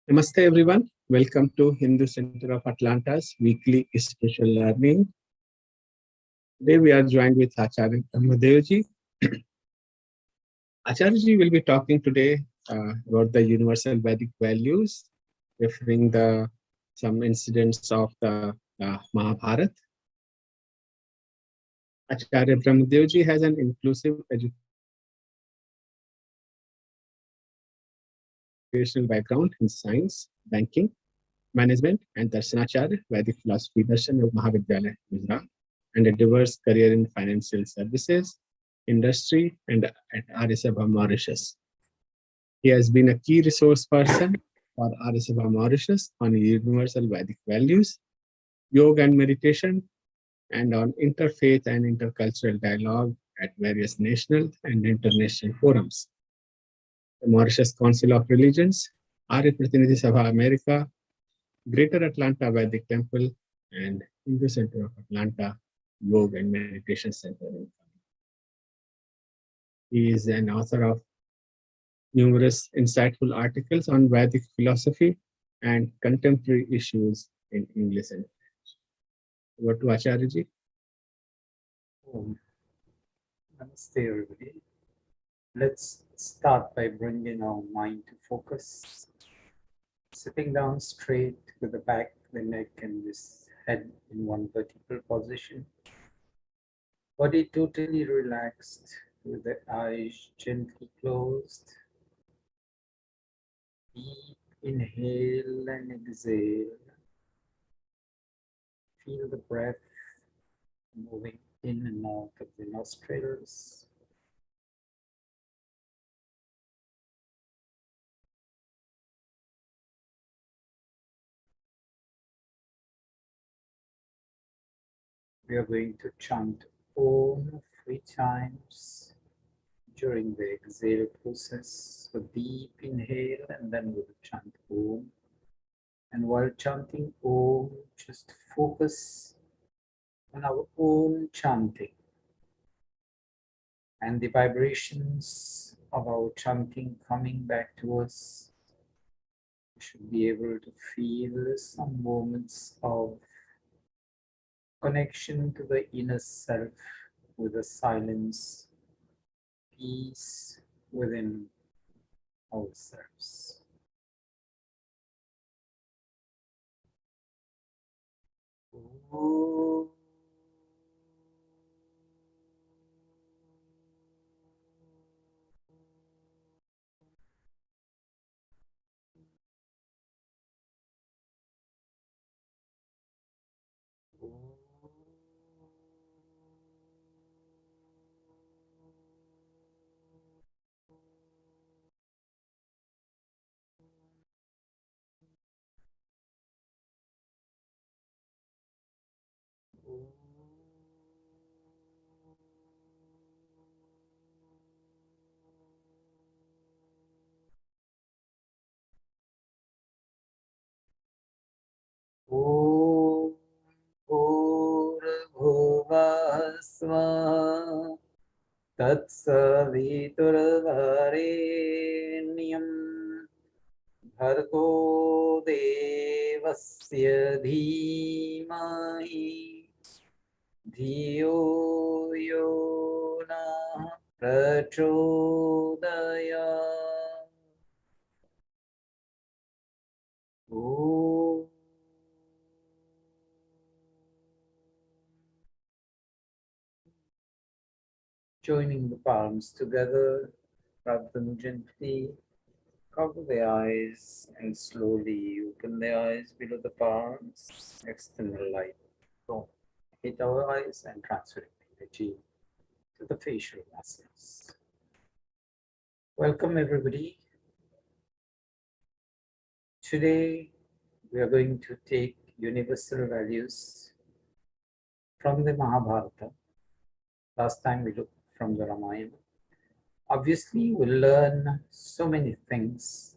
Namaste everyone. Welcome to Hindu Center of Atlanta's weekly special learning. Today we are joined with Acharya Brahmadevji. Acharya will be talking today about the universal Vedic values, referring the some incidents of the Mahabharat. Acharya Brahmadevji has an inclusive educational background in science, banking, management, and Darshanacharya, Vedic philosophy, Darshan of Mahabharat, Gujarat, and a diverse career in financial services, industry, and at RSA Mauritius. He has been a key resource person for RSA Mauritius on universal Vedic values, yoga and meditation, and on interfaith and intercultural dialogue at various national and international forums. The Mauritius Council of Religions, Arya Pratinidhi Sabha America, Greater Atlanta Vedic Temple, and Hindu Center of Atlanta Yoga and Meditation Center. He is an author of numerous insightful articles on Vedic philosophy and contemporary issues in English and French. Over to Acharya. Oh, namaste, everybody. Let's start by bringing our mind to focus. Sitting down straight with the back, the neck, and this head in one vertical position. Body totally relaxed with the eyes gently closed. Deep inhale and exhale. Feel the breath moving in and out of the nostrils. We are going to chant Om 3 times during the exhale process. So deep inhale and then we'll chant Om. And while chanting Om, just focus on our own chanting and the vibrations of our chanting coming back to us. We should be able to feel some moments of connection to the inner self with the silence, peace within ourselves. Om. Om Bhurabhuvasva Tatsaviturvarenyam Bhargo Devasya Dhimahi Dhiyo Yona Prachodayat. Om. Joining the palms together, rub them gently, cover the eyes, and slowly open the eyes below the palms. External light don't hit our eyes and transfer energy to the facial muscles. Welcome, everybody. Today, we are going to take universal values from the Mahabharata. Last time we looked from the Ramayana. Obviously, we'll learn so many things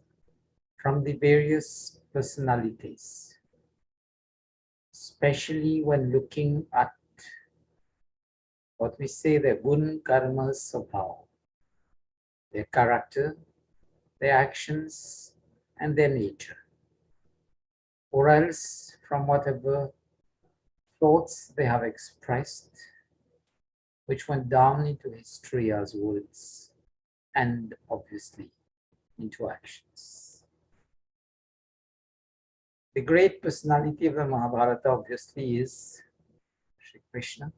from the various personalities, especially when looking at what we say their gun, karma, sabhav, their character, their actions, and their nature. or else from whatever thoughts they have expressed, which went down into history as words and obviously into actions. The great personality of the Mahabharata obviously is Sri Krishna.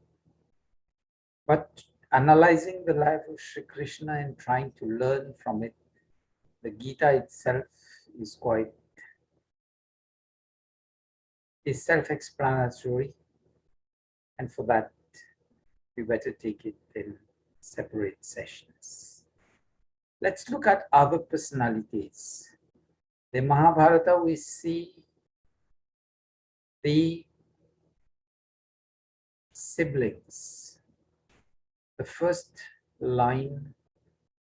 But analyzing the life of Sri Krishna and trying to learn from it, the Gita itself is self-explanatory, and for that we better take it in separate sessions. Let's look at other personalities. The Mahabharata, we see the siblings. The first line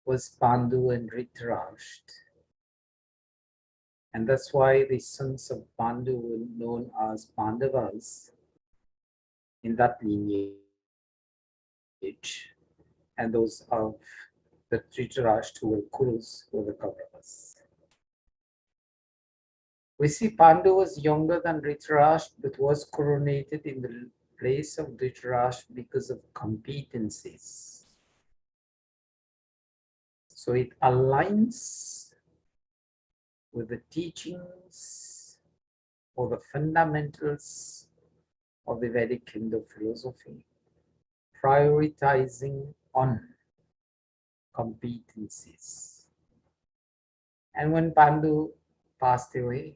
was Pandu and Dhritarashtra, and that's why the sons of Pandu were known as Pandavas in that lineage, and those of the Dhritarashtra who were Kurus were the Kauravas. We see Pandu was younger than Dhritarashtra, but was coronated in the place of Dhritarashtra because of competencies. So it aligns with the teachings or the fundamentals of the Vedic Hindu philosophy, prioritizing on competencies. And when Pandu passed away,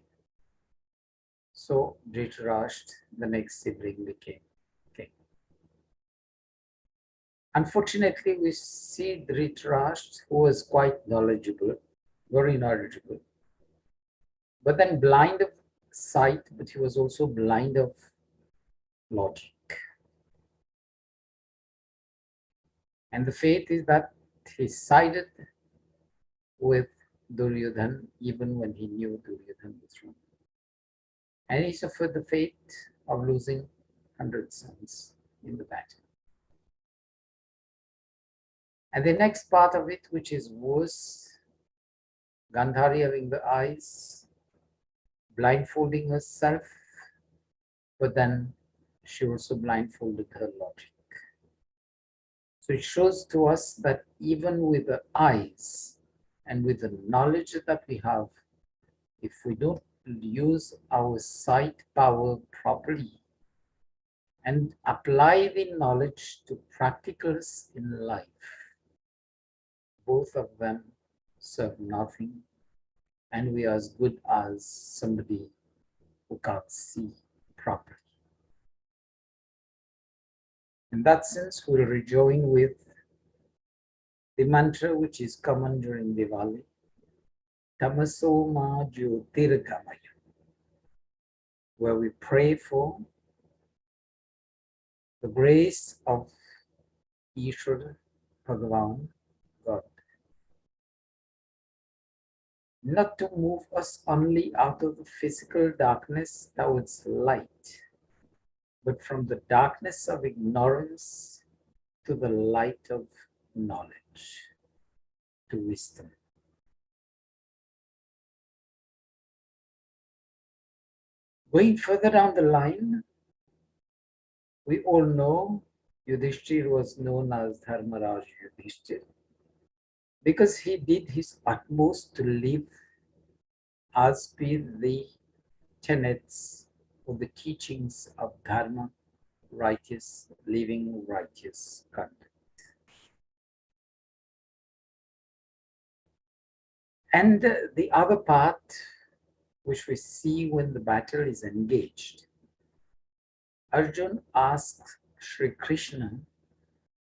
so Dhritarashtra, the next sibling, became king. Unfortunately, we see Dhritarashtra, who was quite knowledgeable, very knowledgeable, but then blind of sight, but he was also blind of logic. And the fate is that he sided with Duryodhana even when he knew Duryodhana was wrong. And he suffered the fate of losing 100 sons in the battle. And the next part of it, which is worse, Gandhari having the eyes, blindfolding herself, but then she also blindfolded her logic. So it shows to us that even with the eyes and with the knowledge that we have, if we don't use our sight power properly and apply the knowledge to practicals in life, both of them serve nothing, and we are as good as somebody who can't see properly. In that sense, we'll rejoin with the mantra which is common during Diwali, Tamaso Ma Jyotirgamaya, where we pray for the grace of Ishvara, Bhagavan, God, not to move us only out of the physical darkness towards light, but from the darkness of ignorance to the light of knowledge, to wisdom. Going further down the line, we all know Yudhishthir was known as Dharmaraj Yudhishthir because he did his utmost to live as per the tenets of the teachings of Dharma, righteous living, righteous conduct. And the other part, which we see when the battle is engaged, Arjun asks Sri Krishna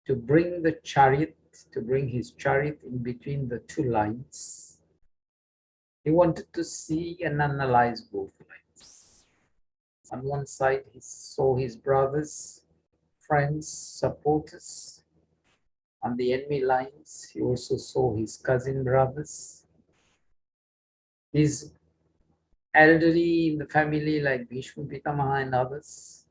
to bring the chariot, to bring his chariot in between the two lines. He wanted to see and analyze both lines. On one side, he saw his brothers, friends, supporters. On the enemy lines, he also saw his cousin brothers, his elderly in the family like Bhishma Pitamaha and others,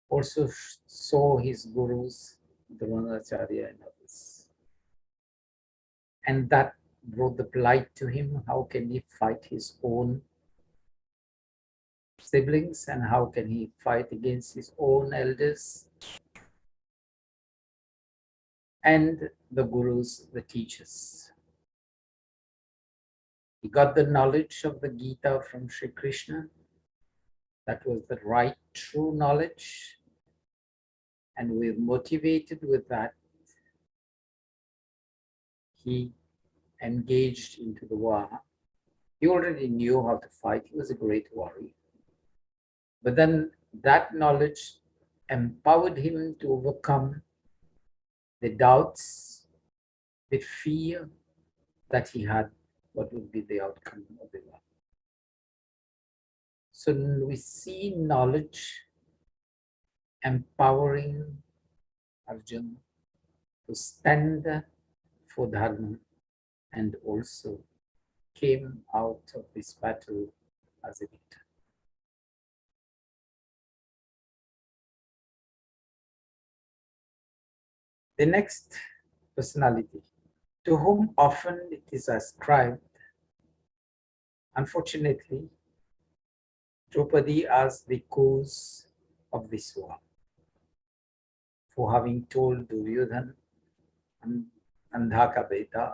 also saw his gurus, Dronacharya and others. And that brought the blight to him. How can he fight his own siblings, and how can he fight against his own elders and the gurus, the teachers. He got the knowledge of the Gita from Sri Krishna. That was the right, true knowledge. And we're motivated with that. He engaged into the war. He already knew how to fight. He was a great warrior. But then that knowledge empowered him to overcome the doubts, the fear that he had, what would be the outcome of the war. So we see knowledge empowering Arjuna to stand for Dharma and also came out of this battle as a victor. The next personality, to whom often it is ascribed, unfortunately, Draupadi as the cause of this war, for having told Duryodhana Andha ka beta,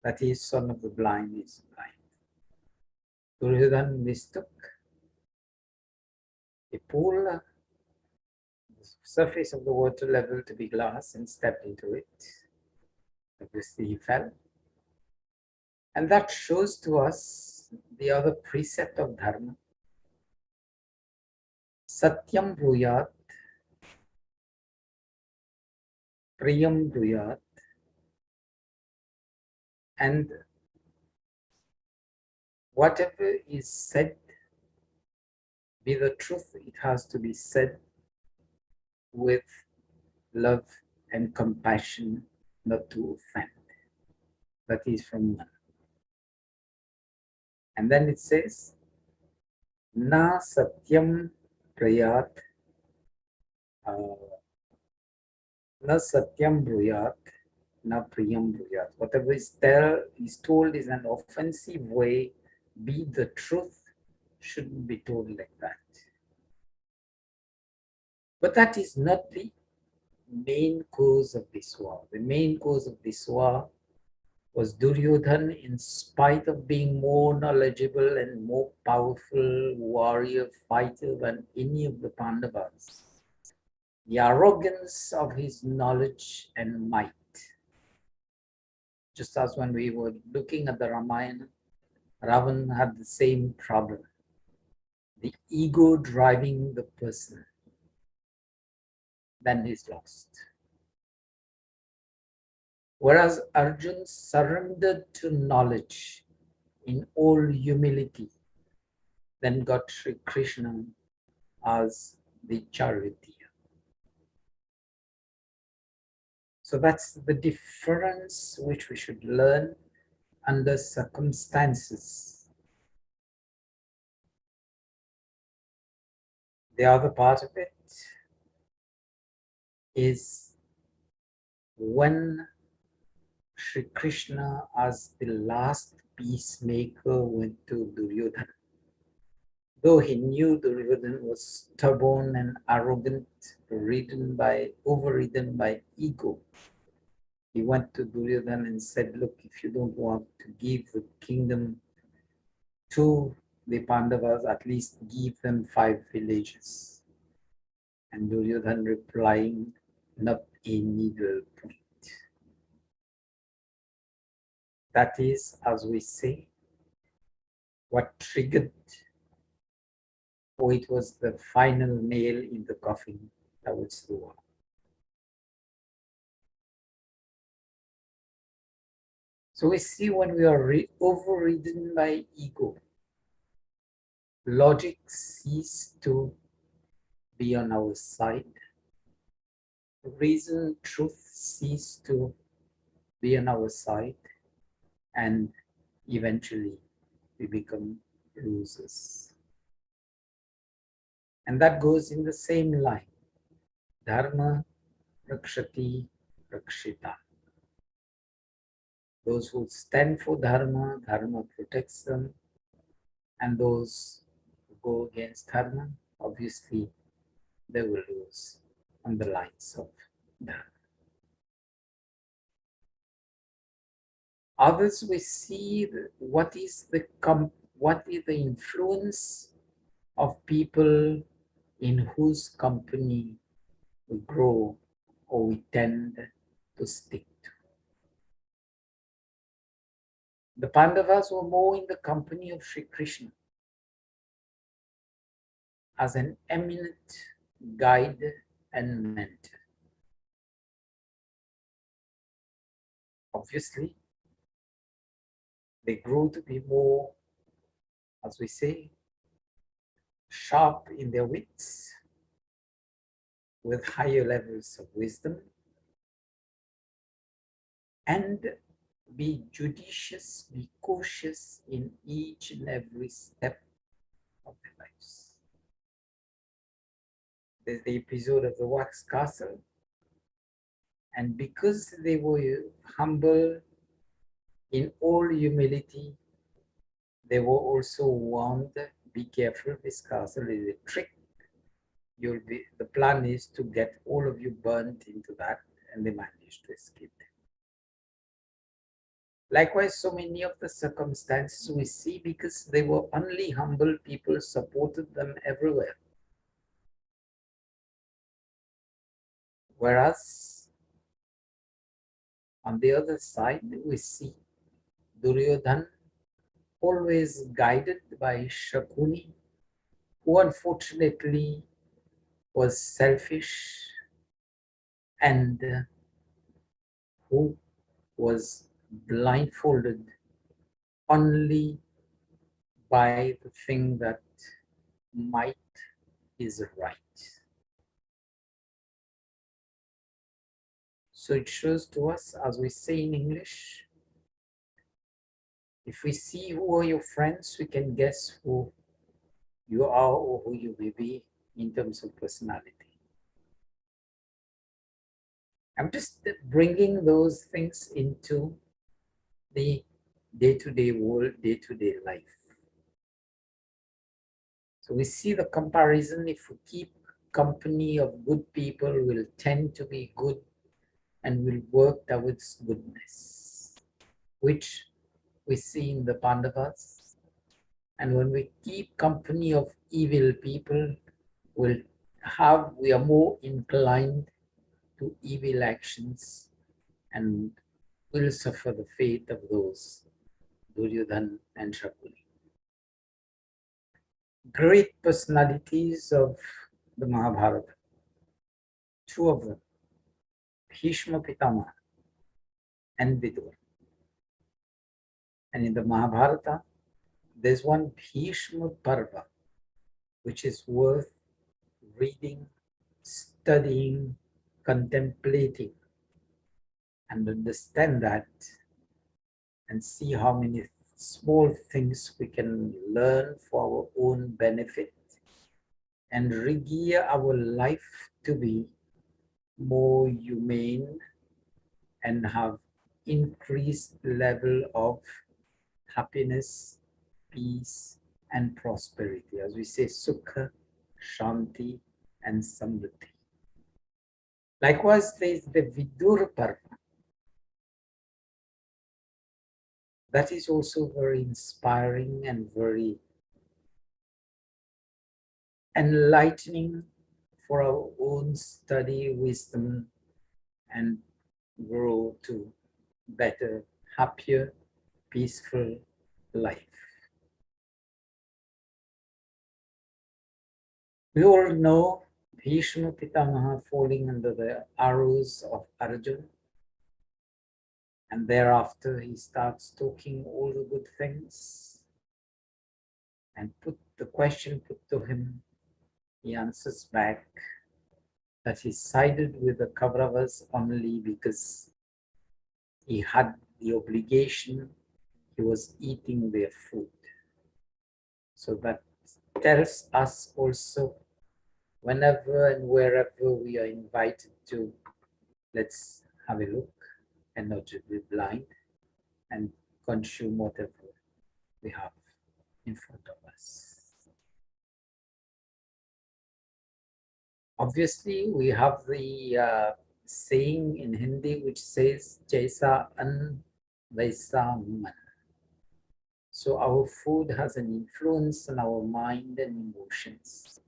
that is, son of the blind is blind. Duryodhana mistook a pool, the surface of the water level to be glass, and stepped into it. Obviously, he fell. And that shows to us the other precept of Dharma. Satyam bruyat, priyam bruyat, and whatever is said, be the truth, it has to be said with love and compassion, not to offend. That is from none. And then it says, na satyam prayat, na satyam bruyat, na priyam bruyat. Whatever is told is an offensive way, be the truth, shouldn't be told like that. But that is not the main cause of this war. The main cause of this war was Duryodhana, in spite of being more knowledgeable and more powerful warrior fighter than any of the Pandavas. The arrogance of his knowledge and might. Just as when we were looking at the Ramayana, Ravan had the same problem. The ego driving the person. Then he's lost. Whereas Arjuna surrendered to knowledge in all humility, then got Sri Krishna as the charioteer. So that's the difference which we should learn under circumstances. The other part of it is when Sri Krishna, as the last peacemaker, went to Duryodhana. Though he knew Duryodhana was stubborn and arrogant, overridden by ego, he went to Duryodhana and said, look, if you don't want to give the kingdom to the Pandavas, at least give them 5 villages. And Duryodhana replying, not a needle point. That is, as we say, what triggered, or it was the final nail in the coffin towards the wall. So we see when we are overridden by ego, logic ceases to be on our side. Reason, truth cease to be on our side, and eventually we become losers. And that goes in the same line. Dharma rakshati rakshita. Those who stand for Dharma, Dharma protects them. And those go against Dharma, obviously they will lose on the lines of Dharma. Others, we see what is the influence of people in whose company we grow or we tend to stick to. The Pandavas were more in the company of Sri Krishna as an eminent guide and mentor. Obviously, they grew to be more, as we say, sharp in their wits, with higher levels of wisdom, and be judicious, be cautious in each and every step of their lives. There's the episode of the wax castle, and because they were humble in all humility, they were also warned, be careful, this castle is a trick. The plan is to get all of you burnt into that, and they managed to escape. Likewise, so many of the circumstances we see, because they were only humble people, supported them everywhere. Whereas, on the other side, we see Duryodhan always guided by Shakuni, who unfortunately was selfish and who was blindfolded only by the thing that might is right. So it shows to us, as we say in English, if we see who are your friends, we can guess who you are or who you may be in terms of personality. I'm just bringing those things into the day-to-day world, day-to-day life. So we see the comparison. If we keep company of good people, we'll tend to be good and will work towards goodness, which we see in the Pandavas. And when we keep company of evil people, we are more inclined to evil actions and will suffer the fate of those Duryodhan and Shakuni. Great personalities of the Mahabharata, two of them, Bhishma Pitama and Vidur. And in the Mahabharata, there's one Bhishma Parva, which is worth reading, studying, contemplating, and understand that and see how many small things we can learn for our own benefit and re-gear our life to be more humane and have increased level of happiness, peace, and prosperity. As we say, sukha, shanti, and samriddhi. Likewise, there is the Vidur Parva. That is also very inspiring and very enlightening for our own study, wisdom, and grow to better, happier, peaceful life. We all know Bhishma Pitamaha falling under the arrows of Arjuna, and thereafter he starts talking all the good things and put the question put to him, he answers back that he sided with the Kauravas only because he had the obligation, he was eating their food. So that tells us also, whenever and wherever we are invited to, let's have a look and not just be blind and consume whatever we have in front of us. Obviously, we have the saying in Hindi which says, Jaisa an vaisa man. So our food has an influence on our mind and emotions.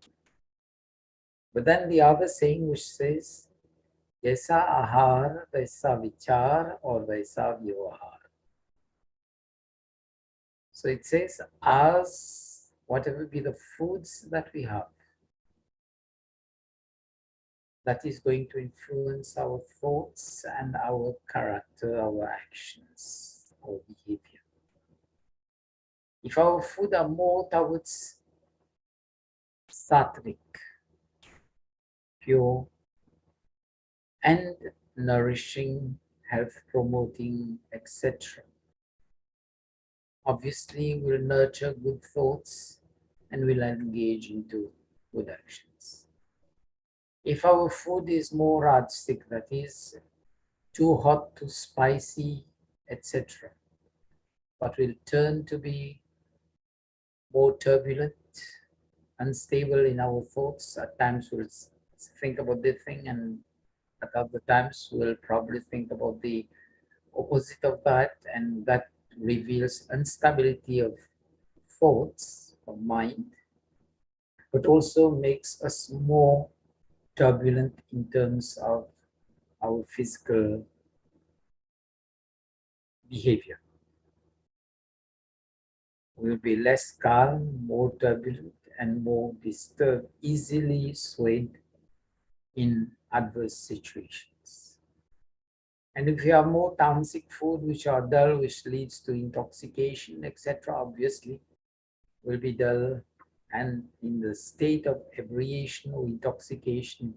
But then the other saying which says, Jaisa ahar, vaisa vichar, or vaisa vyavahar. So it says, as whatever be the foods that we have, that is going to influence our thoughts and our character, our actions, our behavior. If our food are more towards sattvic, pure, and nourishing, health promoting, etc., obviously we'll nurture good thoughts and will engage into good actions. If our food is more rajasic, that is too hot, too spicy, etc., but will turn to be more turbulent, unstable in our thoughts. At times we'll think about this thing, and at other times we'll probably think about the opposite of that, and that reveals instability of thoughts, of mind, but also makes us more turbulent in terms of our physical behavior. We'll be less calm, more turbulent, and more disturbed, easily swayed in adverse situations. And if you have more tamasic food which are dull, which leads to intoxication, etc., obviously will be dull, and in the state of aberration or intoxication,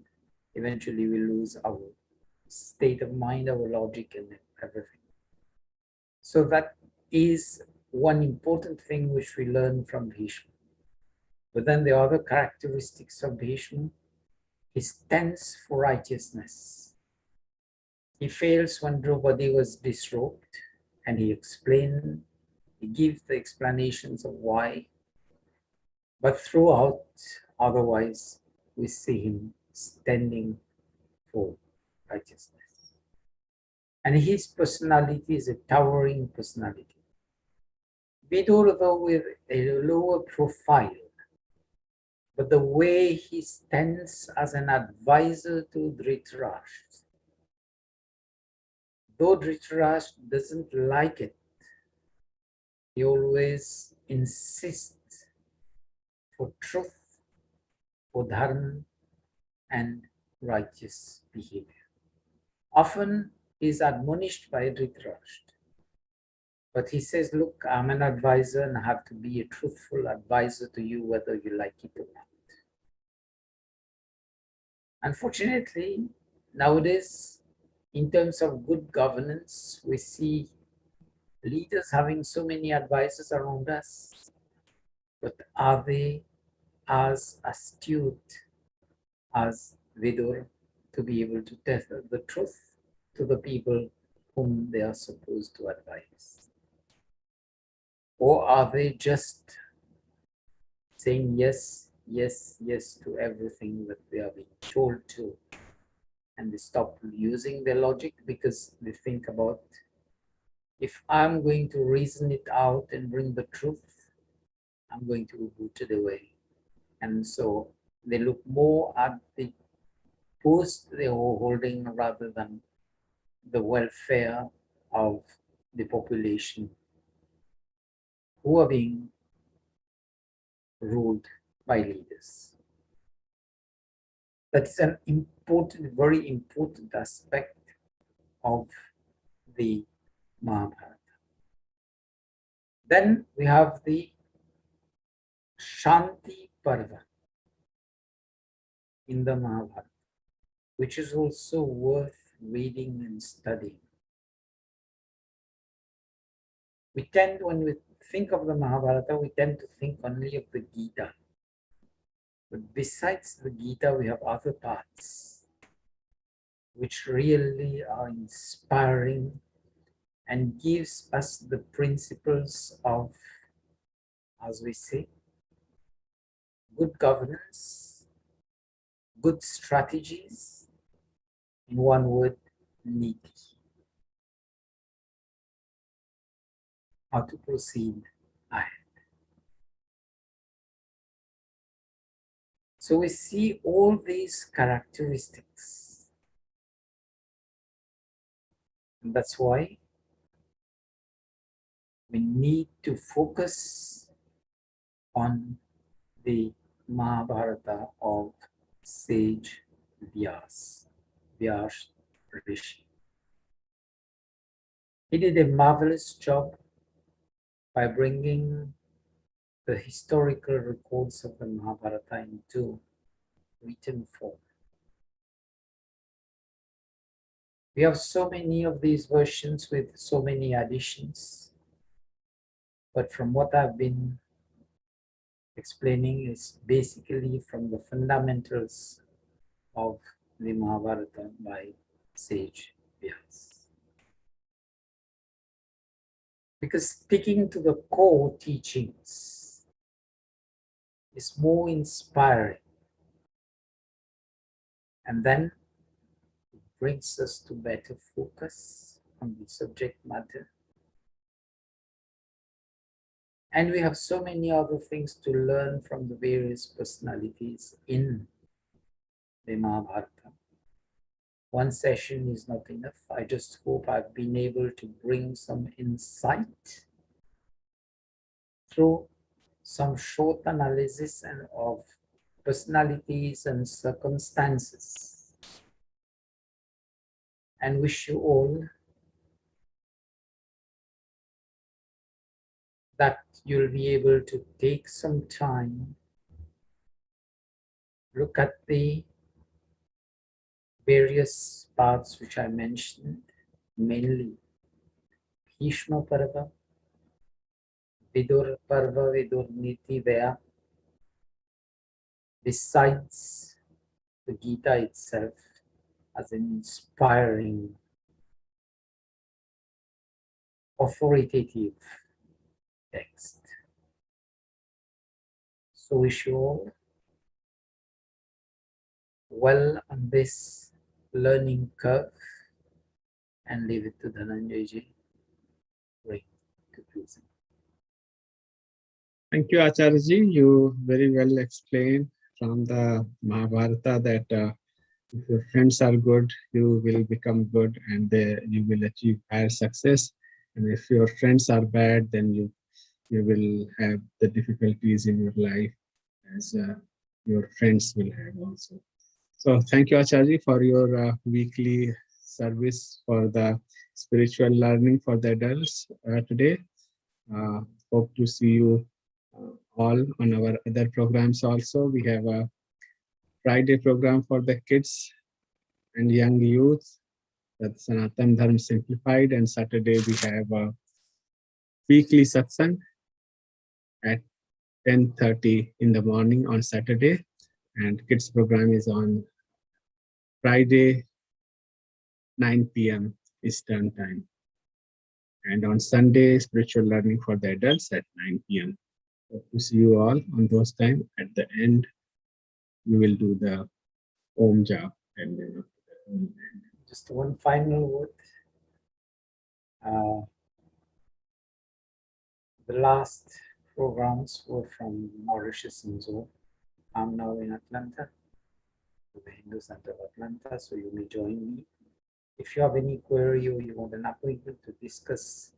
eventually we lose our state of mind, our logic, and everything. So that is one important thing which we learn from Bhishma. But then the other characteristics of Bhishma, he stands for righteousness. He fails when Draupadi was disrobed, and he gives the explanations of why. But throughout, otherwise, we see him standing for righteousness. And his personality is a towering personality. Vidur, though with a lower profile, but the way he stands as an advisor to Dhritarashtra, though Dhritarashtra doesn't like it, he always insists for truth, for dharma, and righteous behavior. Often he is admonished by Dhritarashtra, but he says, look, I'm an advisor and I have to be a truthful advisor to you whether you like it or not. Unfortunately, nowadays, in terms of good governance, we see leaders having so many advisors around us, but are they as astute as Vidur to be able to tell the truth to the people whom they are supposed to advise? Or are they just saying yes, yes, yes to everything that they are being told to, and they stop using their logic because they think about, if I'm going to reason it out and bring the truth, I'm going to be booted away. And so they look more at the post they are holding rather than the welfare of the population who are being ruled by leaders. That is an important, very important aspect of the Mahabharata. Then we have the Shanti Parva in the Mahabharata, which is also worth reading and studying. We tend, when we think of the Mahabharata, we tend to think only of the Gita. But besides the Gita, we have other parts which really are inspiring and gives us the principles of, as we say, good governance, good strategies, in one word, niti. How to proceed ahead. So we see all these characteristics. And that's why we need to focus on the Mahabharata of sage Vyas Rishi. He did a marvelous job by bringing the historical records of the Mahabharata into written form. We have so many of these versions with so many additions, but from what I've been explaining is basically from the fundamentals of the Mahabharata by sage Vyas. Because sticking to the core teachings is more inspiring, and then it brings us to better focus on the subject matter. And we have so many other things to learn from the various personalities in the Mahabharata. One session is not enough. I just hope I've been able to bring some insight through some short analysis and of personalities and circumstances, and wish you all that you'll be able to take some time, look at the various parts which I mentioned, mainly Bhishma Parva, Vidur Parva, Vidur Niti, where besides the Gita itself as an inspiring, authoritative text. So wish you all well on this learning curve, and leave it to Dhananjay Right to closing. Thank you, Acharyaji. You very well explained from the Mahabharata that if your friends are good, you will become good and you will achieve higher success. And if your friends are bad, then you will have the difficulties in your life as your friends will have also. So thank you, Acharya, for your weekly service for the spiritual learning for the adults today. Uh, Hope to see you all on our other programs also. We have a Friday program for the kids and young youth, that's Sanatan Dharma Simplified, and Saturday we have a weekly satsang at 10:30 in the morning on Saturday, and kids program is on Friday 9 p.m. Eastern time, and on Sunday spiritual learning for the adults at 9 p.m. Hope to see you all on those time. At the end, we will do the Om Jap and then after that we will end. Just one final word. The last programs were from Mauritius and Zone. I'm now in Atlanta, the Hindu Center of Atlanta, so you may join me. If you have any query or you want an appointment to discuss,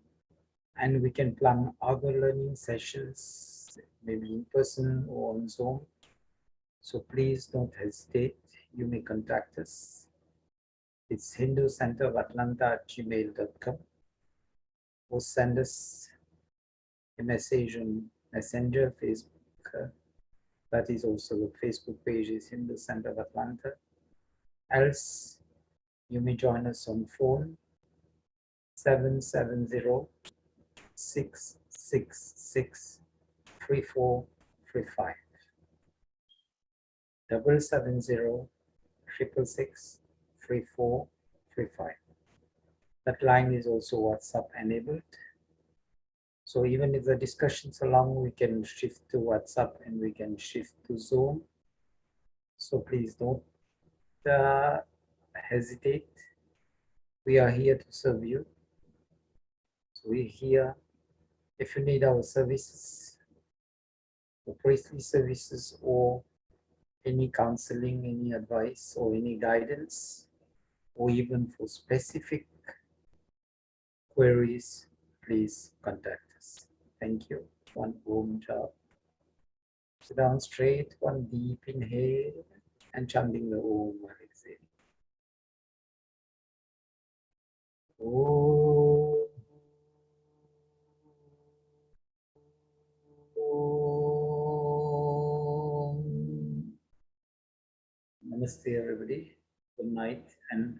and we can plan other learning sessions, maybe in person or on Zoom. So please don't hesitate. You may contact us. It's Hindu Center of Atlanta at gmail.com, or send us a message on Messenger, Facebook. That is also the Facebook page is Hindu Center of Atlanta. Else, you may join us on phone 770-666-3435. 770-666-3435. That line is also WhatsApp enabled. So even if the discussions are long, we can shift to WhatsApp and we can shift to Zoom. So please don't hesitate. We are here to serve you. So we're here if you need our services, or priestly services, or any counseling, any advice, or any guidance, or even for specific queries, please contact us. Thank you. One Om job. Sit down straight, one deep inhale, and chanting the Om while exhale. Om. Om. Namaste, everybody. Good night and